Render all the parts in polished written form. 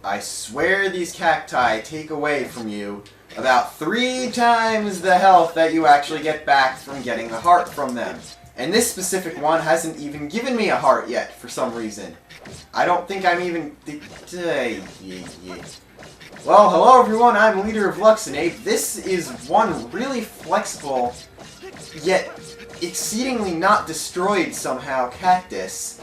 I swear these cacti take away from you about 3 times the health that you actually get back from getting the heart from them. And this specific one hasn't even given me a heart yet, for some reason. I don't think I'm even... Well, hello everyone, I'm LeaderofLuxinape. This is one really flexible, yet exceedingly not destroyed somehow cactus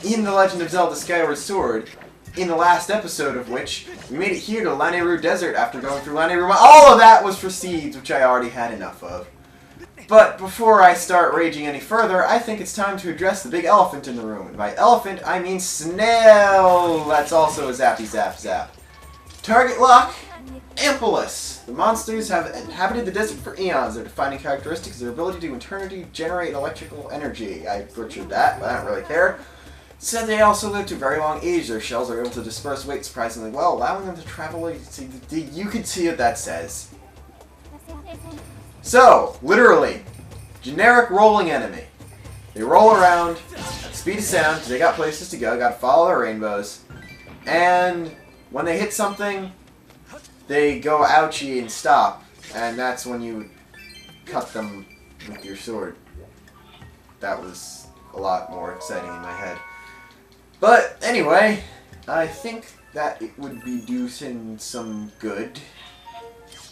in The Legend of Zelda Skyward Sword, in the last episode of which we made it here to Lanayru Desert after going through Lanayru. All of that was for seeds, which I already had enough of. But before I start raging any further, I think it's time to address the big elephant in the room. And by elephant, I mean snail! That's also a zappy zap zap. Target lock, Ampulus. The monsters have inhabited the desert for eons. Their defining characteristic is their ability to internally generate electrical energy. I butchered that, but I don't really care. Said they also live to a very long age. Their shells are able to disperse weight surprisingly well, allowing them to travel. You can see what that says. So, literally, generic rolling enemy. They roll around at the speed of sound because they got places to go, got to follow their rainbows, and when they hit something, they go ouchie and stop, and that's when you cut them with your sword. That was a lot more exciting in my head. But anyway, I think that it would be doing some good.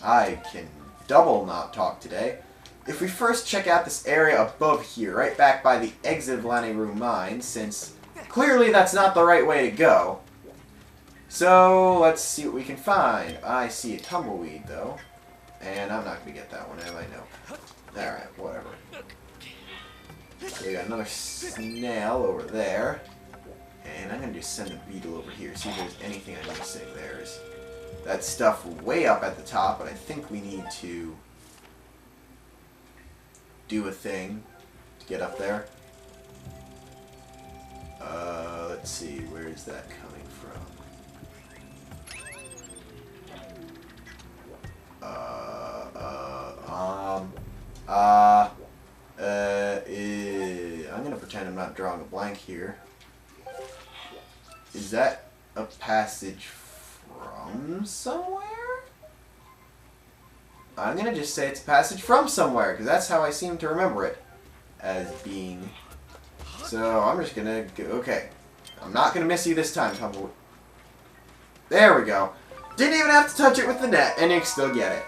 I can double not talk today. If we first check out this area above here, right back by the exit of Lanayru Mine, since clearly that's not the right way to go. So let's see what we can find. I see a tumbleweed though, and I'm not going to get that one, am I? No. Alright, whatever. So we got another snail over there. And I'm going to just send a beetle over here, see if there's anything I need to say. There's that stuff way up at the top, but I think we need to do a thing to get up there. Let's see, where is that coming from? I'm going to pretend I'm not drawing a blank here. Is that a passage from somewhere? I'm going to just say it's a passage from somewhere, because that's how I seem to remember it as being. So I'm just going to go, okay. I'm not going to miss you this time, Tumbleweed. There we go. Didn't even have to touch it with the net, and you can still get it.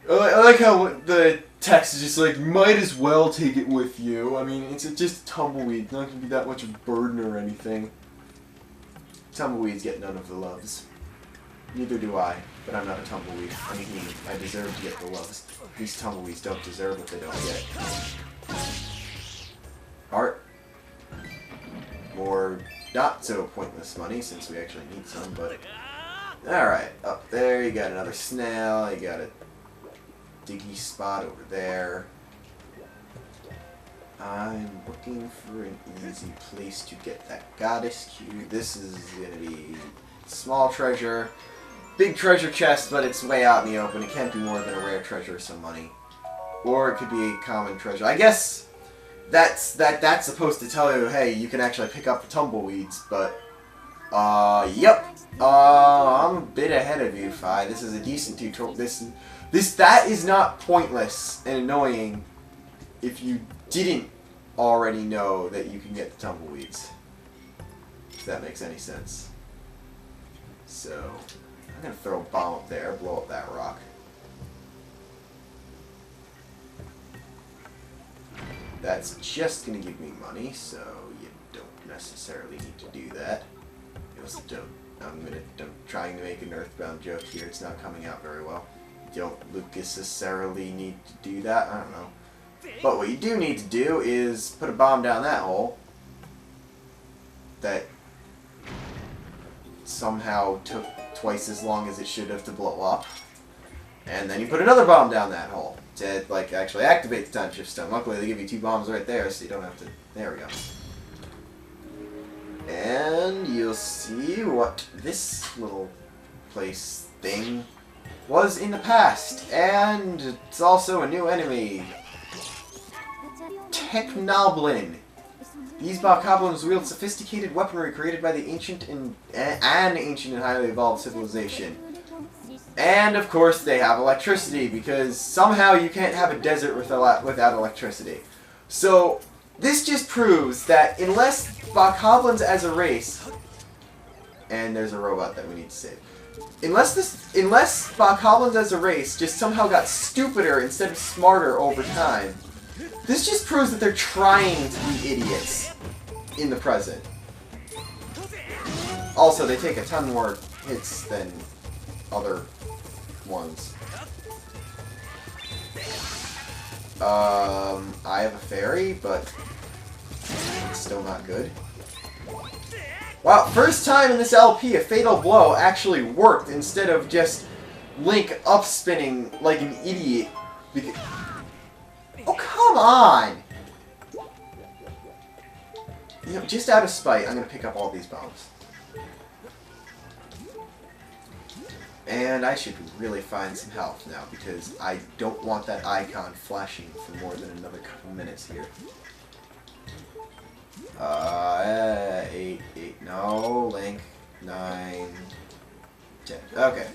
I like how the text is just like, might as well take it with you. I mean, it's just tumbleweed. It's not going to be that much of a burden or anything. Tumbleweeds get none of the loves. Neither do I, but I'm not a tumbleweed. I mean, I deserve to get the loves. These tumbleweeds don't deserve what they don't get. Art. More not so pointless money, since we actually need some, but... Alright, up there you got another snail, you got a diggy spot over there. I'm looking for an easy place to get that goddess cube. This is going to be small treasure, big treasure chest, but it's way out in the open. It can't be more than a rare treasure or some money. Or it could be a common treasure. I guess that's supposed to tell you, hey, you can actually pick up the tumbleweeds, but, yep. I'm a bit ahead of you, Fi. This is a decent tutorial. That is not pointless and annoying if you didn't already know that you can get the tumbleweeds. If that makes any sense. So, I'm going to throw a bomb up there, blow up that rock. That's just going to give me money, so you don't necessarily need to do that. You also don't. I'm trying to make an Earthbound joke here. It's not coming out very well. You don't necessarily need to do that. I don't know. But what you do need to do is put a bomb down that hole that somehow took twice as long as it should have to blow up. And then you put another bomb down that hole to, like, actually activate the time shift stone. Luckily, they give you 2 bombs right there, so you don't have to... There we go. And you'll see what this little place thing was in the past. And it's also a new enemy. Technoblin. These bokoblins wield sophisticated weaponry created by the ancient and highly evolved civilization. And, of course, they have electricity, because somehow you can't have a desert without electricity. So, this just proves that unless bokoblins as a race... And there's a robot that we need to save. Unless bokoblins as a race just somehow got stupider instead of smarter over time, this just proves that they're trying to be idiots in the present. Also, they take a ton more hits than other ones. I have a fairy, but it's still not good. Wow, first time in this LP a Fatal Blow actually worked instead of just Link up-spinning like an idiot. Oh, come on! You know, just out of spite, I'm gonna pick up all these bombs. And I should really find some health now, because I don't want that icon flashing for more than another couple minutes here. 8, no, Link, 9, 10. Okay.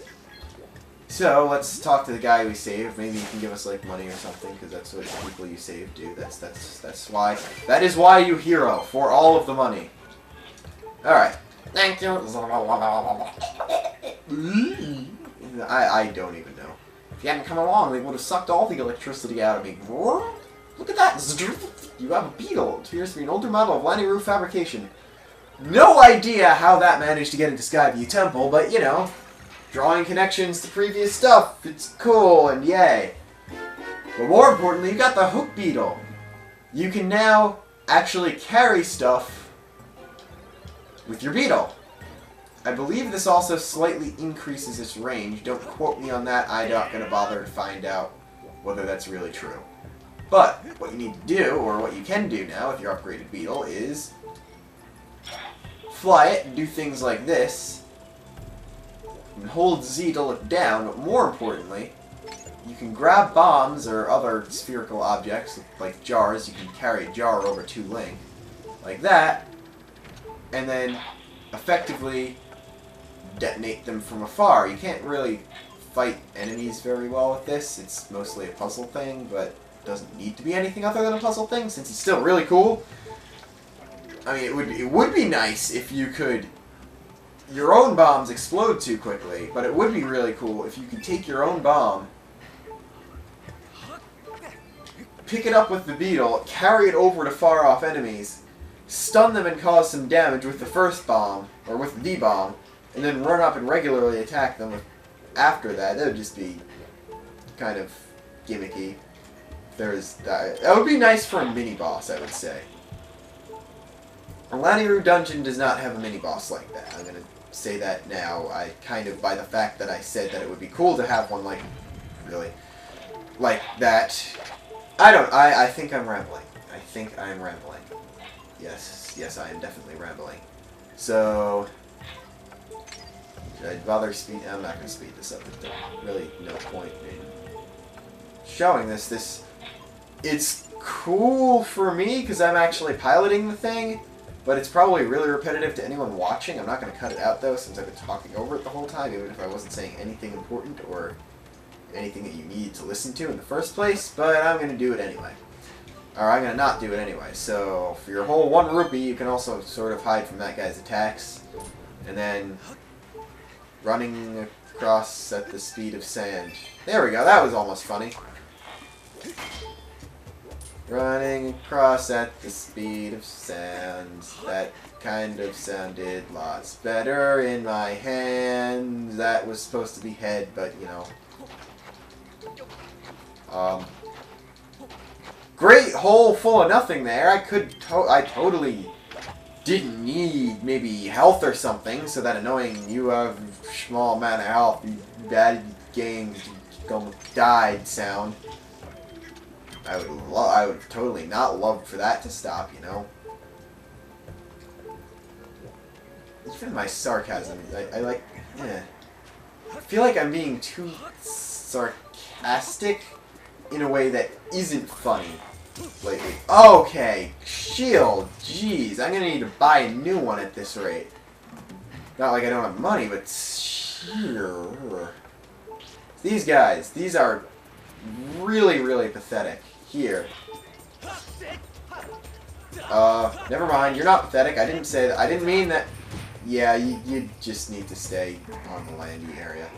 So, let's talk to the guy we saved. Maybe he can give us, like, money or something, because that's what people you save do. That's why. That is why you hero, for all of the money. Alright. Thank you. I don't even know. If you hadn't come along, they would have sucked all the electricity out of me. Look at that! You have a beetle. It appears to be an older model of Lani Roof fabrication. No idea how that managed to get into Skyview Temple, but, you know, drawing connections to previous stuff. It's cool, and yay. But more importantly, you got the hook beetle. You can now actually carry stuff with your beetle. I believe this also slightly increases its range. Don't quote me on that. I'm not going to bother to find out whether that's really true. But what you need to do, or what you can do now with your upgraded beetle, is fly it and do things like this. And hold Z to look down, but more importantly, you can grab bombs or other spherical objects, like jars. You can carry a jar over to Link, like that, and then effectively detonate them from afar. You can't really fight enemies very well with this. It's mostly a puzzle thing, but it doesn't need to be anything other than a puzzle thing, since it's still really cool. I mean, it would be nice if you could... Your own bombs explode too quickly, but it would be really cool if you could take your own bomb, pick it up with the beetle, carry it over to far-off enemies, stun them and cause some damage with the first bomb, or with the bomb, and then run up and regularly attack them after that. That would just be kind of gimmicky. That would be nice for a mini-boss, I would say. A Lani Roof dungeon does not have a mini-boss like that. I'm going to say that now. I kind of, by the fact that I said that it would be cool to have one like, really, like that. I think I'm rambling. I think I'm rambling. Yes, I am definitely rambling. So, should I bother speed? I'm not going to speed this up. There's really no point in showing this. It's cool for me because I'm actually piloting the thing, but it's probably really repetitive to anyone watching. I'm not going to cut it out though, since I've been talking over it the whole time, even if I wasn't saying anything important or anything that you need to listen to in the first place, but I'm going to do it anyway. Or I'm going to not do it anyway. So for your whole 1 rupee, you can also sort of hide from that guy's attacks. And then running across at the speed of sand. There we go, that was almost funny. Running across at the speed of sand. That kind of sounded lots better in my hand. That was supposed to be head, but you know. Great hole full of nothing there. I totally didn't need maybe health or something, so that annoying you have small amount of health, you bad game gonna die sound. I would have totally not loved for that to stop, you know. Even my sarcasm, I like, I feel like I'm being too sarcastic in a way that isn't funny. lately. Okay, shield. Jeez, I'm gonna need to buy a new one at this rate. Not like I don't have money, but these guys, these are really, really pathetic. Here. Never mind. You're not pathetic. I didn't say that. I didn't mean that. Yeah, you just need to stay on the landy area.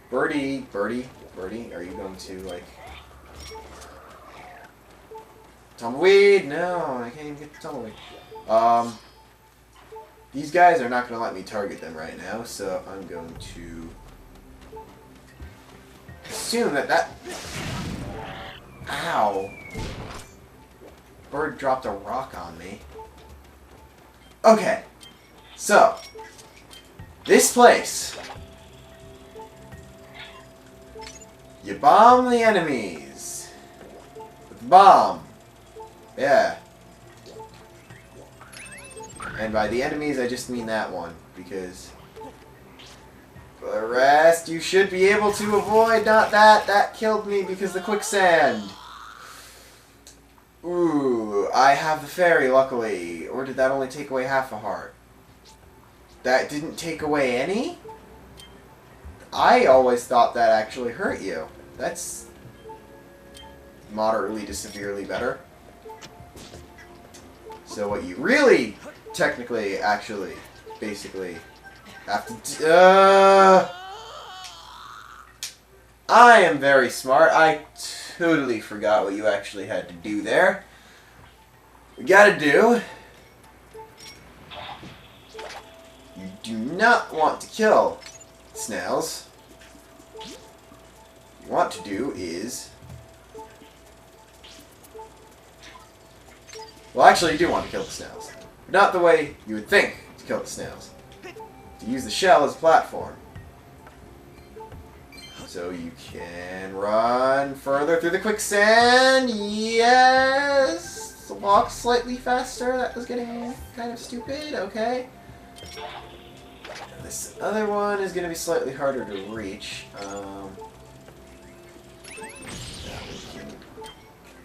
Birdie, are you going to, like... Tumbleweed? No, I can't even get the tumbleweed. These guys are not going to let me target them right now, so I'm going to assume that... Ow. Bird dropped a rock on me. Okay. So, this place. You bomb the enemies. With the bomb. Yeah. And by the enemies, I just mean that one. Because for the rest, you should be able to avoid. Not that. That killed me because the quicksand. Ooh, I have the fairy, luckily. Or did that only take away half a heart? That didn't take away any? I always thought that actually hurt you. That's moderately to severely better. So what you really, technically, actually, basically, have to... I am very smart. I totally forgot what you actually had to do there. We gotta do... You do not want to kill snails. What you want to do is... Well, actually, you do want to kill the snails. But not the way you would think to kill the snails. To use the shell as a platform. So you can run further through the quicksand. Yes! Walk slightly faster. That was getting kind of stupid. Okay. This other one is going to be slightly harder to reach.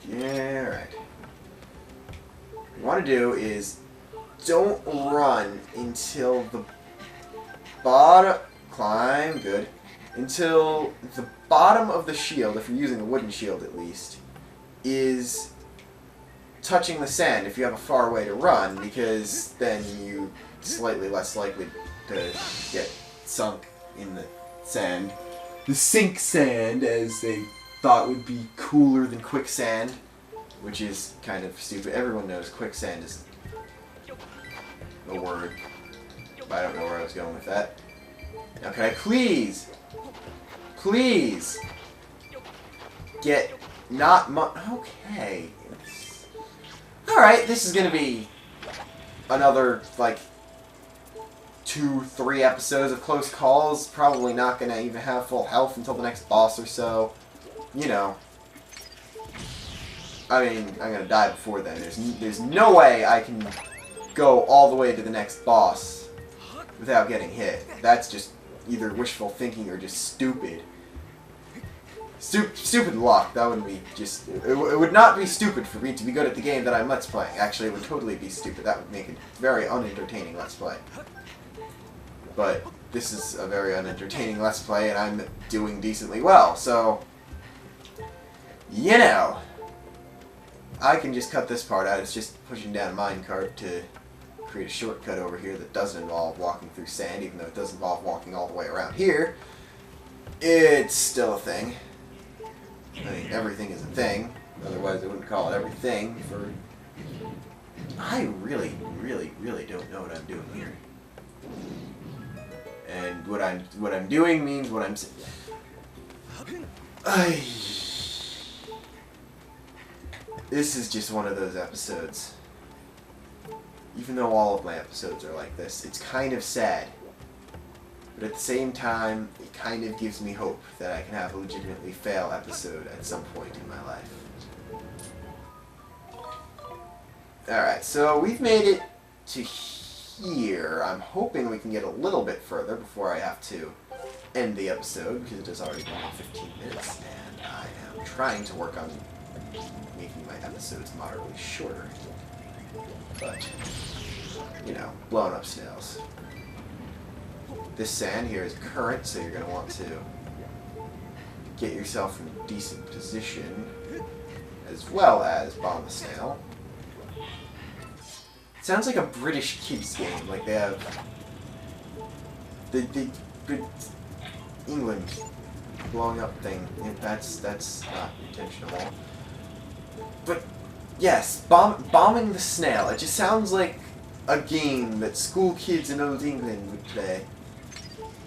Yeah, right. What you want to do is don't run until the bottom... Climb, good. Until the bottom of the shield, if you're using a wooden shield at least, is touching the sand if you have a far way to run, because then you slightly less likely to get sunk in the sand. The sink sand, as they thought would be cooler than quicksand, which is kind of stupid. Everyone knows quicksand is a word, but I don't know where I was going with that. Now can I please get not much... Okay. Alright, this is gonna be another, like, 2-3 episodes of close calls. Probably not gonna even have full health until the next boss or so. You know. I mean, I'm gonna die before then. There's no way I can go all the way to the next boss without getting hit. That's just either wishful thinking or just stupid. Stupid luck. That would be just... It would not be stupid for me to be good at the game that I'm Let's Playing. Actually, it would totally be stupid. That would make it very unentertaining Let's Play. But this is a very unentertaining Let's Play, and I'm doing decently well, so... You know... I can just cut this part out. It's just pushing down a minecart to create a shortcut over here that doesn't involve walking through sand, even though it does involve walking all the way around here. It's still a thing. I mean, everything is a thing. Otherwise, I wouldn't call it everything. For I really, really, really don't know what I'm doing here. And what I'm doing means what I'm saying. This is just one of those episodes. Even though all of my episodes are like this, it's kind of sad. But at the same time, it kind of gives me hope that I can have a legitimately fail episode at some point in my life. Alright, so we've made it to here. I'm hoping we can get a little bit further before I have to end the episode, because it has already been 15 minutes, and I am trying to work on making my episodes moderately shorter. But, you know, blowing up snails. This sand here is current, so you're going to want to get yourself in a decent position, as well as bomb the snail. It sounds like a British kids game, like they have the good England blowing up thing. That's not intentional. But yes, bombing the snail. It just sounds like a game that school kids in old England would play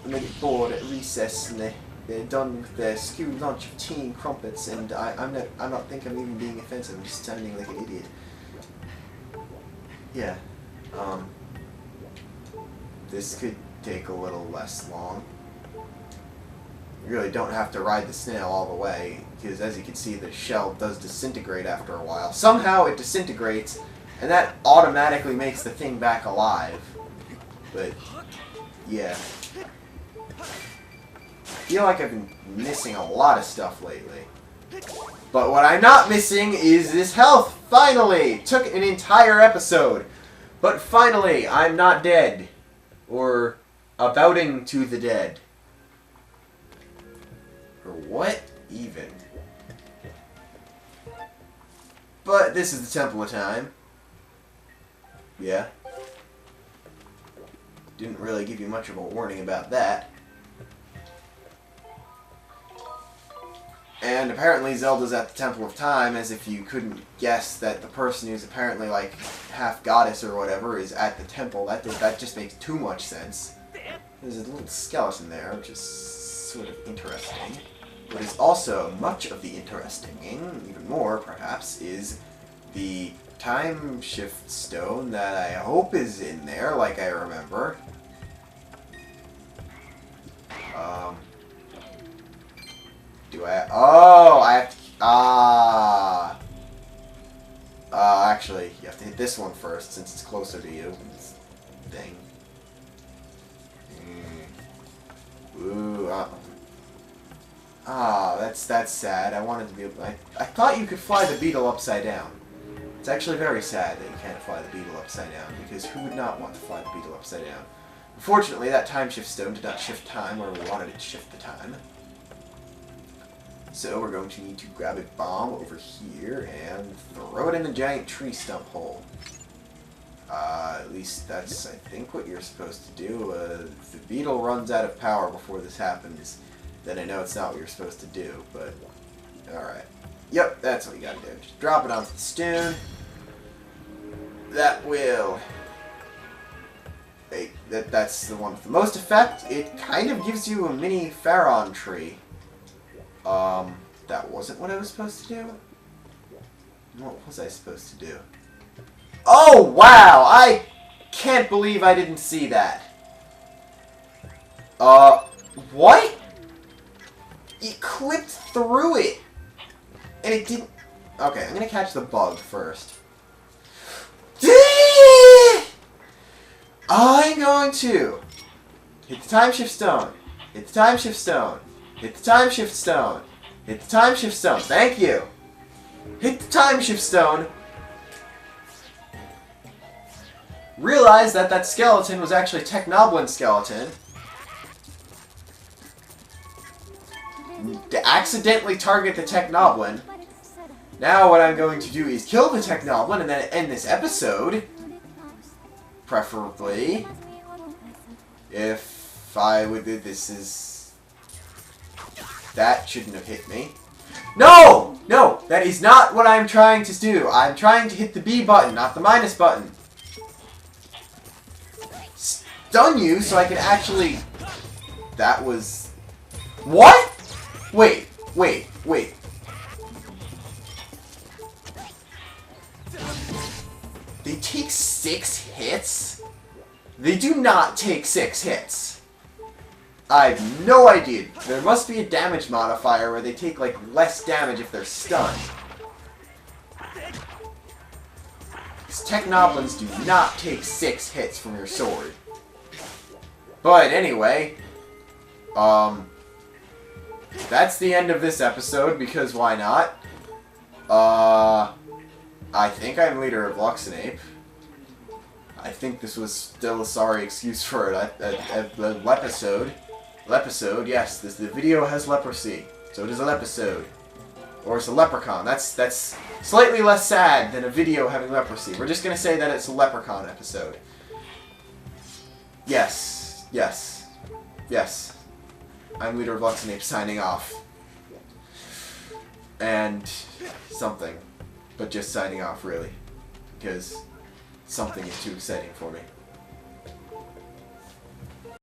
when they get bored at recess and they're done with their school lunch of tea and crumpets. And I'm not thinking I'm even being offensive. I'm just sounding like an idiot. Yeah. This could take a little less long. You really don't have to ride the snail all the way, because as you can see, the shell does disintegrate after a while. Somehow it disintegrates, and that automatically makes the thing back alive. But, yeah. I feel like I've been missing a lot of stuff lately. But what I'm not missing is this health, finally! Took an entire episode. But finally, I'm not dead. Or abouting to the dead. Or what even? But this is the Temple of Time. Yeah. Didn't really give you much of a warning about that. And apparently Zelda's at the Temple of Time, as if you couldn't guess that the person who's apparently like half goddess or whatever is at the temple. That just makes too much sense. There's a little skeleton there, which is sort of interesting. What is also much of the interesting, even more perhaps, is the time shift stone that I hope is in there, like I remember. Do I? Oh, I have to. Actually, you have to hit this one first since it's closer to you. This thing. Ooh. That's sad. I wanted to be able. I thought you could fly the beetle upside down. It's actually very sad that you can't fly the beetle upside down, because who would not want to fly the beetle upside down? Unfortunately, that time shift stone did not shift time where we wanted it to shift the time. So we're going to need to grab a bomb over here and throw it in the giant tree stump hole. At least that's, I think, what you're supposed to do. If the beetle runs out of power before this happens, then I know it's not what you're supposed to do, but alright. Yep, that's what you gotta do. Just drop it onto the stone. That will... That's the one with the most effect. It kind of gives you a mini Pharaon tree. That wasn't what I was supposed to do? What was I supposed to do? Oh, wow! I can't believe I didn't see that. What? It clipped through it. And it didn't... Okay, I'm gonna catch the bug first. I'm going to hit the time shift stone. Hit the time shift stone. Hit the time shift stone. Hit the time shift stone. Thank you. Hit the time shift stone. Realize that that skeleton was actually Technoblin skeleton. To accidentally target the Technoblin. Now what I'm going to do is kill the Technoblin and then end this episode. Preferably. If I would do this is... That shouldn't have hit me. No! No! That is not what I'm trying to do. I'm trying to hit the B button, not the minus button. Stun you so I can actually... That was... What? Wait. They take 6 hits? They do not take 6 hits. I have no idea. There must be a damage modifier where they take, like, less damage if they're stunned. Because Technoblins do not take 6 hits from your sword. But anyway, that's the end of this episode, because why not? I think I'm leader of Luxinape. I think this was still a sorry excuse for a lepisode. Lepisode, yes. The video has leprosy. So it is a lepisode. Or it's a leprechaun. That's slightly less sad than a video having leprosy. We're just going to say that it's a leprechaun episode. Yes. Yes. Yes. I'm leader of Luxinape signing off. And something. But just signing off, really. Because something is too exciting for me.